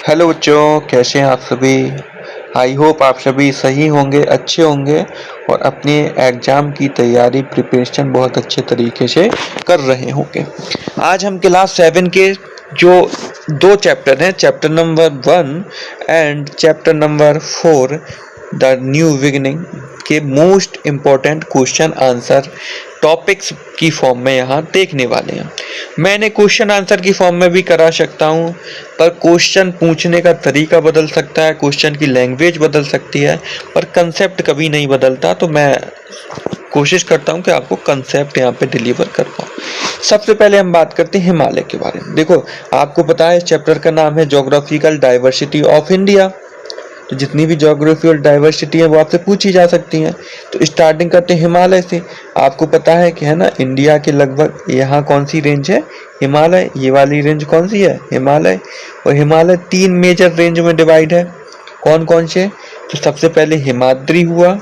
Hello बच्चों, कैसे हैं आप सभी। आई होप आप सभी सही होंगे, अच्छे होंगे और अपने एग्ज़ाम की तैयारी प्रिपरेशन बहुत अच्छे तरीके से कर रहे होंगे। आज हम क्लास 7 के जो 2 चैप्टर हैं, chapter number 1 and chapter number 4 the new beginning के most important question answer topics की फॉर्म में यहाँ देखने वाले हैं। मैंने क्वेश्चन आंसर की फॉर्म में भी करा सकता हूँ, पर क्वेश्चन पूछने का तरीका बदल सकता है, क्वेश्चन की लैंग्वेज बदल सकती है, पर कंसेप्ट कभी नहीं बदलता। तो मैं कोशिश करता हूँ कि आपको कंसेप्ट यहाँ पे डिलीवर कर पाऊँ। सबसे पहले हम बात करते हैं हिमालय के बारे में। देखो, आपको पता है इस चैप्टर का नाम है ज्योग्राफिकल डाइवर्सिटी ऑफ इंडिया। तो जितनी भी ज्योग्राफी और डाइवर्सिटी है वो आपसे पूछी जा सकती हैं। तो स्टार्टिंग करते हैं हिमालय से। आपको पता है कि है ना, इंडिया के लगभग यहाँ कौन सी रेंज है? हिमालय। ये वाली रेंज कौन सी है? हिमालय। और हिमालय 3 मेजर रेंज में डिवाइड है। कौन कौन से? तो सबसे पहले हिमाद्री हुआ,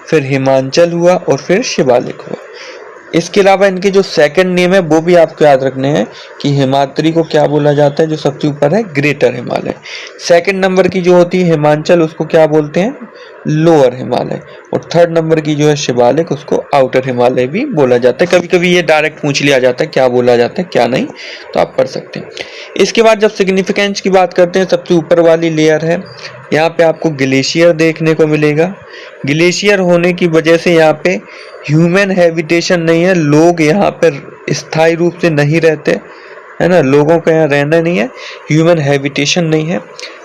फिर हिमाचल हुआ और फिर शिवालिक हुआ। इसके अलावा इनके जो सेकंड नेम है वो भी आपको याद रखने हैं कि हिमाद्री को क्या बोला जाता है, जो सबसे ऊपर है, ग्रेटर हिमालय। सेकंड नंबर की जो होती है हिमाचल, उसको क्या बोलते हैं? लोअर हिमालय। और थर्ड नंबर की जो है शिवालिक, उसको आउटर हिमालय भी बोला जाता है। कभी कभी ये डायरेक्ट पूछ लिया जाता है क्या बोला जाता है क्या नहीं, तो आप पढ़ सकते हैं। इसके बाद जब सिग्निफिकेंस की बात करते हैं, सबसे ऊपर वाली लेयर है, यहाँ पे आपको ग्लेशियर देखने को मिलेगा। ग्लेशियर होने की वजह से यहाँ पे ह्यूमन हैबिटेशन नहीं है, लोग यहाँ पर स्थायी रूप से नहीं रहते, है ना, लोगों का यहाँ रहना नहीं है, ह्यूमन हैबिटेशन नहीं है।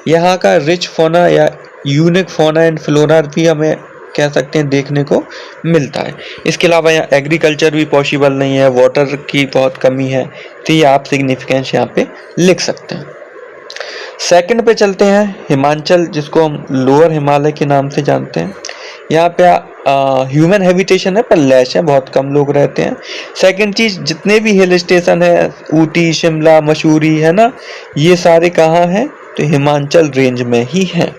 यहाँ का रिच फौना या यूनिक फौना एंड फ्लोरा भी हमें कह सकते हैं देखने को मिलता है। इसके अलावा यहाँ एग्रीकल्चर भी पॉसिबल नहीं है, वाटर की बहुत कमी है। तो ये आप सिग्निफिकेंस यहाँ पे लिख सकते हैं। सेकंड पे चलते हैं, हिमाचल, जिसको हम लोअर हिमालय के नाम से जानते हैं। यहाँ पे ह्यूमन हैबिटेशन है पर लेस है, बहुत कम लोग रहते हैं। सेकंड चीज, जितने भी हिल स्टेशन है, ऊटी, शिमला, मसूरी, है ना, ये सारे कहाँ हैं? तो हिमाचल रेंज में ही हैं।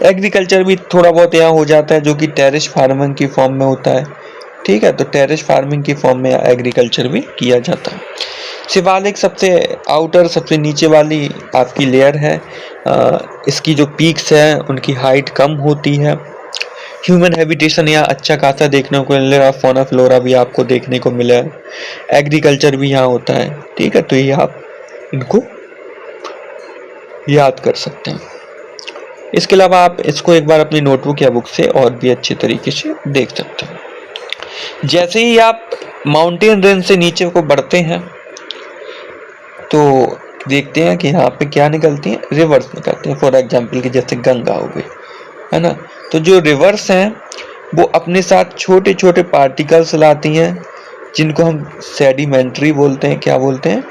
एग्रीकल्चर भी थोड़ा बहुत यहाँ हो जाता है, जो कि टेरेस फार्मिंग की फॉर्म में होता है। ठीक है, तो टेरेस फार्मिंग की फॉर्म में एग्रीकल्चर भी किया जाता है। शिवालिक सबसे आउटर, सबसे नीचे वाली आपकी लेयर है। इसकी जो पीक्स है उनकी हाइट कम होती है। ह्यूमन हैबिटेशन यहाँ अच्छा खासा देखने को मिलेगा, फौना फ्लोरा भी आपको देखने को मिलेगा, एग्रीकल्चर भी यहाँ होता है। ठीक है, तो ये आप इनको याद कर सकते हैं। इसके अलावा आप इसको एक बार अपनी नोटबुक या बुक से और भी अच्छे तरीके से देख सकते हैं। जैसे ही आप माउंटेन रेंज से नीचे को बढ़ते हैं तो देखते हैं कि यहाँ पे क्या निकलती हैं? रिवर्स निकलती हैं। फॉर एग्जाम्पल कि जैसे गंगा हो गई, है ना, तो जो रिवर्स हैं वो अपने साथ छोटे छोटे पार्टिकल्स लाती हैं, जिनको हम सेडिमेंट्री बोलते हैं। क्या बोलते हैं?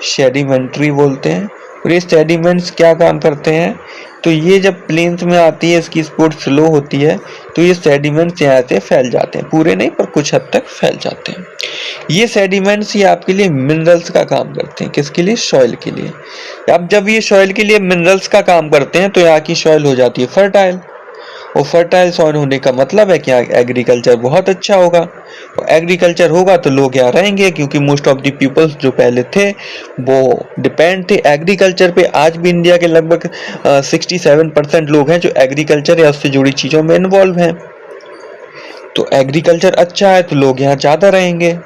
सेडिमेंट्री बोलते हैं। और ये सेडिमेंट्स क्या काम करते हैं? तो ये जब प्लेन्स में आती है, इसकी स्पीड स्लो होती है, तो ये सेडिमेंट्स यहाँ से फैल जाते हैं, पूरे नहीं पर कुछ हद तक फैल जाते हैं। ये सेडिमेंट्स ही आपके लिए मिनरल्स का काम करते हैं। किसके लिए? सॉइल के लिए। अब जब ये सॉइल के लिए मिनरल्स का काम करते हैं तो यहाँ की सॉइल हो जाती है फर्टाइल। और फर्टाइल सॉइल होने का मतलब है कि यहाँ एग्रीकल्चर बहुत अच्छा होगा। और एग्रीकल्चर होगा तो लोग यहाँ रहेंगे, क्योंकि मोस्ट ऑफ द पीपल्स जो पहले थे वो डिपेंड थे एग्रीकल्चर पे। आज भी इंडिया के लगभग 67% लोग हैं जो एग्रीकल्चर या उससे जुड़ी चीज़ों में इन्वॉल्व हैं। तो एग्रीकल्चर अच्छा है तो लोग यहाँ ज़्यादा रहेंगे।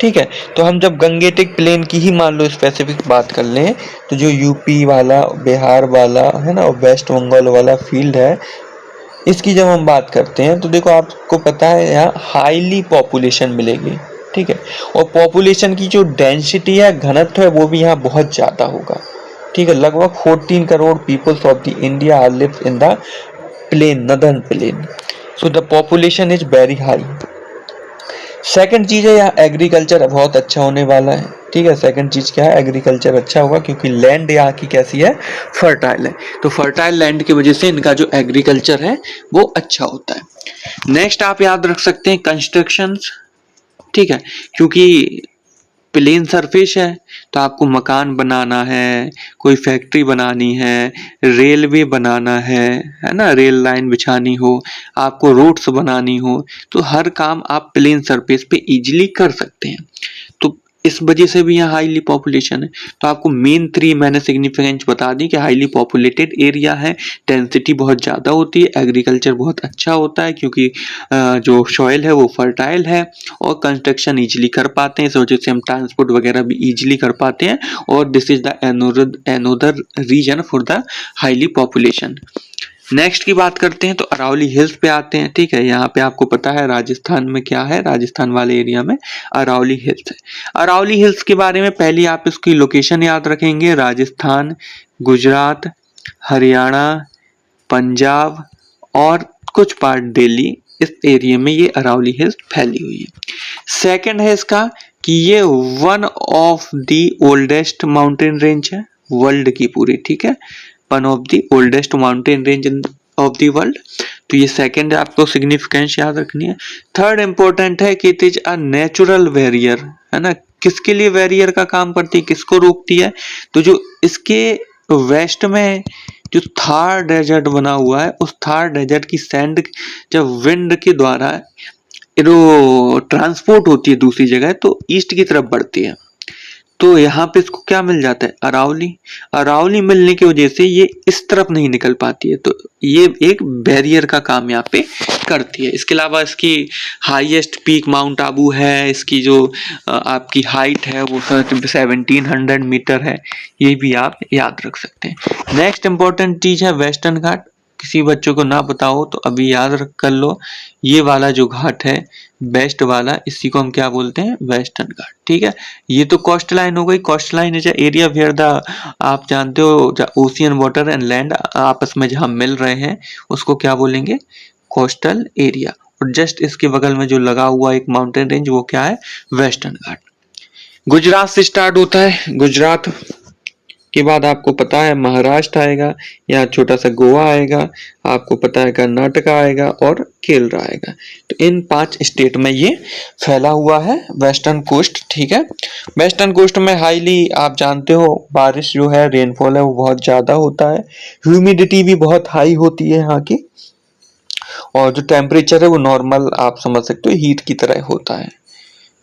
ठीक है, तो हम जब गंगेटिक प्लेन की ही मान लो स्पेसिफिक बात कर लें, तो जो यूपी वाला, बिहार वाला, है ना, और वेस्ट बंगाल वाला फील्ड है, इसकी जब हम बात करते हैं तो देखो, आपको पता है यहाँ हाईली पॉपुलेशन मिलेगी। ठीक है, और पॉपुलेशन की जो डेंसिटी है, घनत्व है, वो भी यहाँ बहुत ज़्यादा होगा। ठीक है, लगभग 14 crore peoples of the India are live in the plain, northern plain, so the population is very high. Second चीज़ है, यहाँ एग्रीकल्चर बहुत अच्छा होने वाला है। ठीक है, सेकंड चीज़ क्या है? एग्रीकल्चर अच्छा होगा, क्योंकि लैंड यहाँ की कैसी है? फर्टाइल है। तो फर्टाइल लैंड की वजह से इनका जो एग्रीकल्चर है वो अच्छा होता है। नेक्स्ट आप याद रख सकते हैं कंस्ट्रक्शंस। ठीक है, क्योंकि प्लेन सरफेस है तो आपको मकान बनाना है, कोई फैक्ट्री बनानी है, रेलवे बनाना है ना, रेल लाइन बिछानी हो, आपको रोड्स बनानी हो, तो हर काम आप प्लेन सरफेस पे इजीली कर सकते हैं। तो इस वजह से भी यहाँ हाईली पॉपुलेशन है। तो आपको मेन 3 मैंने सिग्निफिकेंस बता दी कि हाईली पॉपुलेटेड एरिया है, डेंसिटी बहुत ज़्यादा होती है, एग्रीकल्चर बहुत अच्छा होता है क्योंकि जो सॉइल है वो फर्टाइल है, और कंस्ट्रक्शन ईजिली कर पाते हैं, इस वजह से हम ट्रांसपोर्ट वगैरह भी ईजिली कर पाते हैं, और this is the another reason for the highly population. Next की बात करते हैं तो अरावली हिल्स पे आते हैं। ठीक है, यहाँ पे आपको पता है राजस्थान में क्या है, राजस्थान वाले एरिया में अरावली हिल्स है। अरावली हिल्स के बारे में पहले आप इसकी लोकेशन याद रखेंगे, राजस्थान, गुजरात, हरियाणा, पंजाब और कुछ पार्ट दिल्ली, इस एरिया में ये अरावली हिल्स फैली हुई है। सेकंड है इसका कि ये one of the oldest mountain range है वर्ल्ड की पूरी। ठीक है, one of the oldest mountain range of the world. तो ये सेकंड आपको सिग्निफिकेंस याद रखनी है। थर्ड इंपॉर्टेंट है कि it is a natural barrier, है ना। किसके लिए बैरियर का काम करती है, किसको रोकती है, तो जो इसके वेस्ट में जो थार डेजर्ट बना हुआ है, उस थार डेजर्ट की सैंड जब विंड के द्वारा जो ट्रांसपोर्ट होती है दूसरी जगह, तो ईस्ट की तरफ बढ़ती है, तो यहाँ पे इसको क्या मिल जाता है, अरावली। अरावली मिलने की वजह से ये इस तरफ नहीं निकल पाती है, तो ये एक बैरियर का काम यहाँ पे करती है। इसके अलावा इसकी हाईएस्ट पीक माउंट आबू है, इसकी जो आपकी हाइट है वो 1700 मीटर है, ये भी आप याद रख सकते हैं। नेक्स्ट इंपॉर्टेंट चीज है वेस्टर्न घाट। किसी बच्चों को ना पता हो तो अभी याद रख कर लो, ये वाला जो घाट है वेस्ट वाला, इसी को हम क्या बोलते हैं, वेस्टर्न घाट। ठीक है, ये तो कोस्ट लाइन हो गई। Coast line is area where the, आप जानते हो, ओशियन वाटर एंड लैंड आपस में जहां मिल रहे हैं उसको क्या बोलेंगे, कोस्टल एरिया। और जस्ट इसके बगल में जो लगा हुआ एक माउंटेन रेंज वो क्या है, वेस्टर्न घाट। गुजरात से स्टार्ट होता है, गुजरात के बाद आपको पता है महाराष्ट्र आएगा, यहाँ छोटा सा गोवा आएगा, आपको पता है कर्नाटक आएगा और केरल आएगा। तो इन 5 स्टेट में ये फैला हुआ है वेस्टर्न कोस्ट। ठीक है, वेस्टर्न कोस्ट में हाईली आप जानते हो बारिश जो है, रेनफॉल है वो बहुत ज्यादा होता है, ह्यूमिडिटी भी बहुत हाई होती है यहाँ की, और जो टेम्परेचर है वो नॉर्मल आप समझ सकते हो हीट की तरह होता है।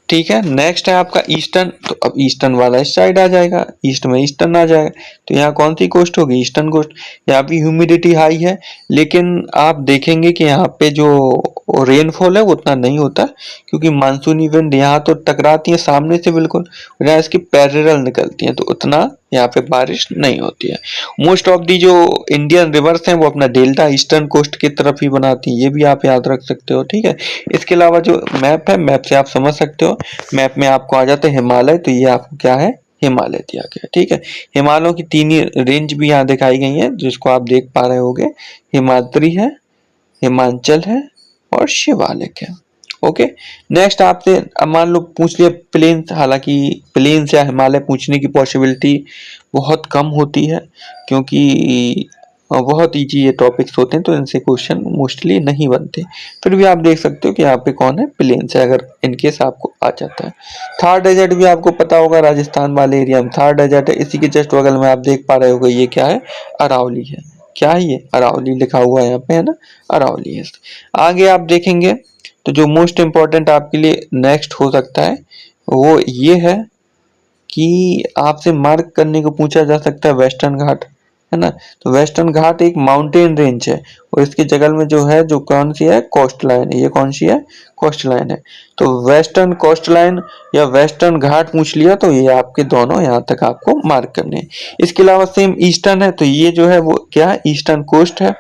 ठीक है, नेक्स्ट है आपका ईस्टर्न। तो अब ईस्टर्न वाला इस साइड आ जाएगा, ईस्ट में ईस्टर्न आ जाएगा, तो यहाँ कौन सी कोस्ट होगी, ईस्टर्न कोस्ट। यहाँ भी ह्यूमिडिटी हाई है, लेकिन आप देखेंगे कि यहाँ पे जो रेनफॉल है वो उतना नहीं होता, क्योंकि मानसूनी विंड यहाँ तो टकराती है सामने से बिल्कुल, यहाँ इसकी पैरेलल निकलती है, तो उतना यहाँ पे बारिश नहीं होती है। मोस्ट ऑफ दी जो इंडियन रिवर्स हैं वो अपना डेल्टा ईस्टर्न कोस्ट की तरफ ही बनाती हैं, ये भी आप याद रख सकते हो। ठीक है, इसके अलावा जो मैप है, मैप से आप समझ सकते हो, मैप में आपको आ जाते हैं हिमालय, तो ये आपको क्या है, हिमालय दिया गया। ठीक है, हिमालयों की 3 ही रेंज भी यहाँ दिखाई गई है, जिसको आप देख पा रहे होगे, हिमाद्री है, हिमाचल है और शिवालिक है। ओके, नेक्स्ट आपसे अब मान लो पूछ लिया प्लेन्स, हालांकि प्लेन्स या हिमालय पूछने की पॉसिबिलिटी बहुत कम होती है, क्योंकि बहुत ईजी ये टॉपिक्स होते हैं, तो इनसे क्वेश्चन मोस्टली नहीं बनते। फिर भी आप देख सकते हो कि यहाँ पे कौन है, प्लेन्स है, अगर इनकेस आपको आ जाता है। थार डेजर्ट भी आपको पता होगा, राजस्थान वाले एरिया में थार डेजर्ट है, इसी के जस्ट बगल में आप देख पा रहे होगे ये क्या है, अरावली है। क्या है ये, अरावली लिखा हुआ है यहाँ पे, है ना, अरावली है। आगे आप देखेंगे तो जो मोस्ट इम्पोर्टेंट आपके लिए नेक्स्ट हो सकता है वो ये है कि आपसे मार्क करने को पूछा जा सकता है वेस्टर्न घाट, है ना। तो वेस्टर्न घाट एक माउंटेन रेंज है, और इसके जगल में जो है, जो कौन सी है, कोस्ट लाइन है। ये कौन सी है, कोस्ट लाइन है। तो वेस्टर्न कोस्ट लाइन या वेस्टर्न घाट पूछ लिया तो ये आपके दोनों यहाँ तक आपको मार्क करने हैं। इसके अलावा सेम ईस्टर्न है, तो ये जो है वो क्या है, ईस्टर्न कोस्ट है।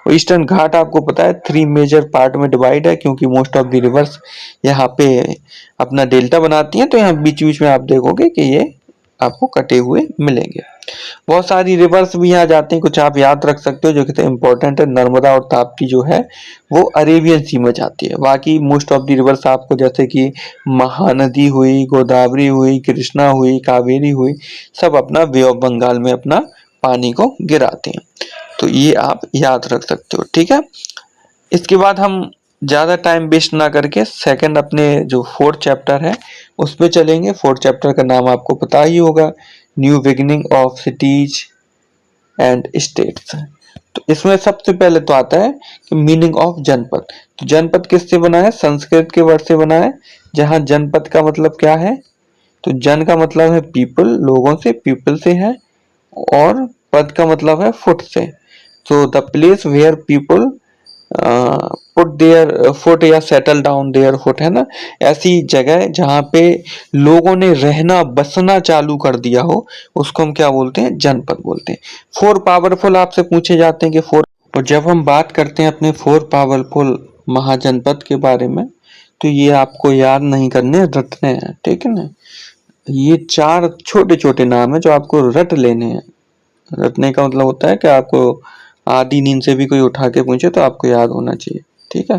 और ईस्टर्न घाट आपको पता है 3 मेजर पार्ट में डिवाइड है, क्योंकि मोस्ट ऑफ द रिवर्स यहाँ पे अपना डेल्टा बनाती हैं, तो यहाँ बीच बीच में आप देखोगे कि ये आपको कटे हुए मिलेंगे। बहुत सारी रिवर्स भी यहाँ जाते हैं, कुछ आप याद रख सकते हो जो कि इम्पोर्टेंट है। नर्मदा और ताप्ती जो है वो अरेबियन सी में जाती है, बाकी मोस्ट ऑफ द रिवर्स आपको जैसे कि महानदी हुई, गोदावरी हुई, कृष्णा हुई, कावेरी हुई, सब अपना बे ऑफ बंगाल में अपना पानी को गिराते हैं, तो ये आप याद रख सकते हो। ठीक है, इसके बाद हम ज्यादा टाइम वेस्ट ना करके सेकंड अपने जो 4th चैप्टर है उस पे चलेंगे। 4th चैप्टर का नाम आपको पता ही होगा, new beginning of cities and states. तो इसमें सबसे पहले तो आता है कि मीनिंग ऑफ जनपद। तो जनपद किससे बना है, संस्कृत के वर्ड से बना है, जहां जनपद का मतलब क्या है, तो जन का मतलब है पीपल, लोगों से, पीपल से है, और पद का मतलब है फुट से। तो the place where people put their foot या सेटल डाउन देयर फुट, है ना, ऐसी जगह जहां पे लोगों ने रहना बसना चालू कर दिया हो, उसको हम क्या बोलते हैं, जनपद बोलते हैं। फोर पावरफुल आपसे पूछे जाते हैं कि फोर, और जब हम बात करते हैं अपने फोर पावरफुल महाजनपद के बारे में, तो ये आपको याद नहीं करने, रटने हैं, ठीक है ना। ये चार छोटे छोटे नाम है जो आपको रट लेने हैं। रटने का मतलब होता है कि आपको आधी नींद से भी कोई उठा के पूछे तो आपको याद होना चाहिए, ठीक है।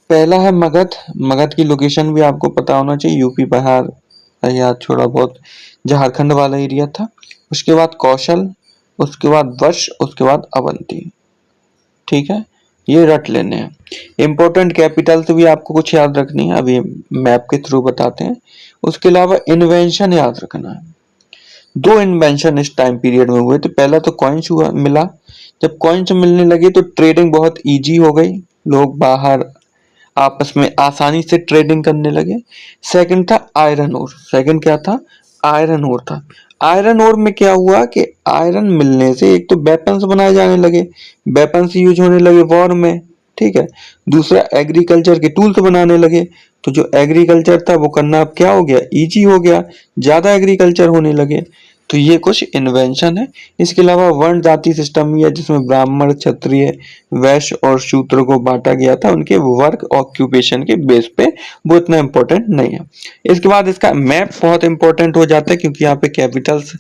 पहला है मगध। मगध की लोकेशन भी आपको पता होना चाहिए, यूपी बिहार या थोड़ा बहुत झारखंड वाला एरिया था। उसके बाद कौशल, उसके बाद वश, उसके बाद अवंती, ठीक है। ये रट लेने हैं। इंपॉर्टेंट कैपिटल्स भी आपको कुछ याद रखनी है, अभी मैप के थ्रू बताते हैं। उसके अलावा इन्वेंशन याद रखना है। दो इन्वेंशन इस टाइम पीरियड में हुए थे। पहला तो कॉइन्स हुआ, मिला। जब कॉइन्स मिलने लगे तो ट्रेडिंग बहुत इजी हो गई, लोग बाहर आपस में आसानी से ट्रेडिंग करने लगे। सेकंड था आयरन ओर। सेकंड क्या था, आयरन ओर था। आयरन ओर में क्या हुआ कि आयरन मिलने से एक तो वेपन्स बनाए जाने लगे, वेपन्स यूज होने लगे वॉर में, ठीक है। दूसरा एग्रीकल्चर के टूल्स बनाने लगे, तो जो एग्रीकल्चर था वो करना अब क्या हो गया, इजी हो गया, ज्यादा एग्रीकल्चर होने लगे। तो ये कुछ इन्वेंशन है। इसके अलावा वर्ण जाति सिस्टम भी है, जिसमें ब्राह्मण, क्षत्रिय, वैश्य और शूद्र को बांटा गया था उनके वर्क ऑक्यूपेशन के बेस पे। वो इतना इंपॉर्टेंट नहीं है। इसके बाद इसका मैप बहुत इंपॉर्टेंट हो जाता है, क्योंकि यहाँ पे कैपिटल्स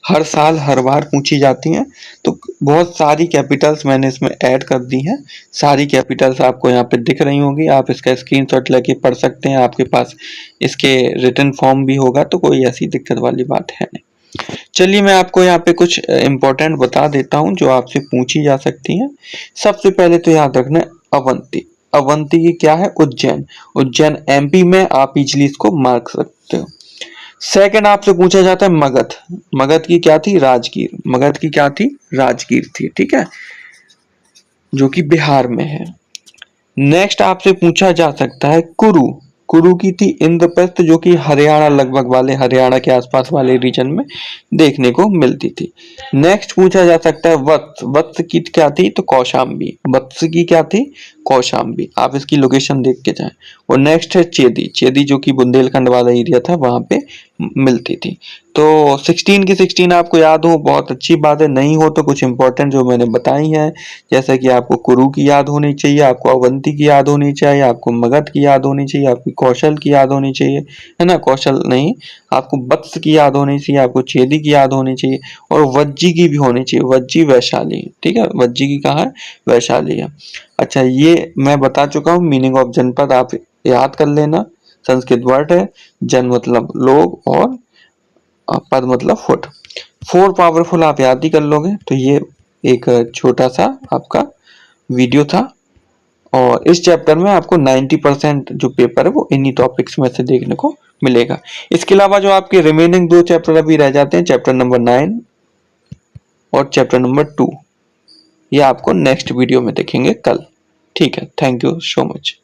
हर साल हर बार पूछी जाती हैं। तो बहुत सारी कैपिटल्स मैंने इसमें ऐड कर दी हैं। सारी कैपिटल्स आपको यहाँ पे दिख रही होंगी, आप इसका स्क्रीनशॉट लेके पढ़ सकते हैं। आपके पास इसके रिटन फॉर्म भी होगा, तो कोई ऐसी दिक्कत वाली बात है नहीं। चलिए मैं आपको यहाँ पे कुछ इंपॉर्टेंट बता देता हूँ जो आपसे पूछी जा सकती हैं। सबसे पहले तो याद रखना है अवंती। अवंती की क्या है, उज्जैन। उज्जैन एमपी में, आप इजली इसको मार्क सकते हो। सेकंड आपसे पूछा जाता है मगध। मगध की क्या थी, राजगीर। मगध की क्या थी, राजगीर थी, ठीक है, जो कि बिहार में है। नेक्स्ट आपसे पूछा जा सकता है कुरु। कुरु की थी इंद्रप्रस्थ, जो कि हरियाणा लगभग वाले, हरियाणा के आसपास वाले रीजन में देखने को मिलती थी। नेक्स्ट पूछा जा सकता है वत्स। वत्स की क्या थी, तो कौशाम्बी। वत्स की क्या थी, कौशाम्बी। आप इसकी लोकेशन देख के जाएं। और नेक्स्ट है चेदी। चेदी जो कि बुंदेलखंड वाला एरिया था, वहां पे मिलती थी। तो 16 की 16 आपको याद हो, बहुत अच्छी बात है। नहीं हो तो कुछ इंपॉर्टेंट जो मैंने बताई है, जैसे कि आपको कुरु की याद होनी चाहिए, आपको अवंती की याद होनी चाहिए, आपको मगध की याद होनी चाहिए, आपकी कौशल की याद होनी चाहिए, है ना, कौशल नहीं, आपको वत्स की याद होनी चाहिए, आपको चेदी की याद होनी चाहिए, और वज्जी की भी होनी चाहिए। वज्जी वैशाली, ठीक है, वज्जी की कहाँ है, वैशाली है। अच्छा, ये मैं बता चुका हूँ। मीनिंग ऑफ जनपद आप याद कर लेना। संस्कृत वर्ड है, जन मतलब लोग, और पद मतलब फुट। फोर पावरफुल आप याद ही कर लोगे। तो ये एक छोटा सा आपका वीडियो था, और इस चैप्टर में आपको 90% जो पेपर है वो इन्हीं टॉपिक्स में से देखने को मिलेगा। इसके अलावा जो आपके रिमेनिंग दो चैप्टर अभी रह जाते हैं, चैप्टर नंबर 9 और चैप्टर नंबर 2, ये आपको नेक्स्ट वीडियो में देखेंगे कल। ठीक है, थैंक यू सो मच।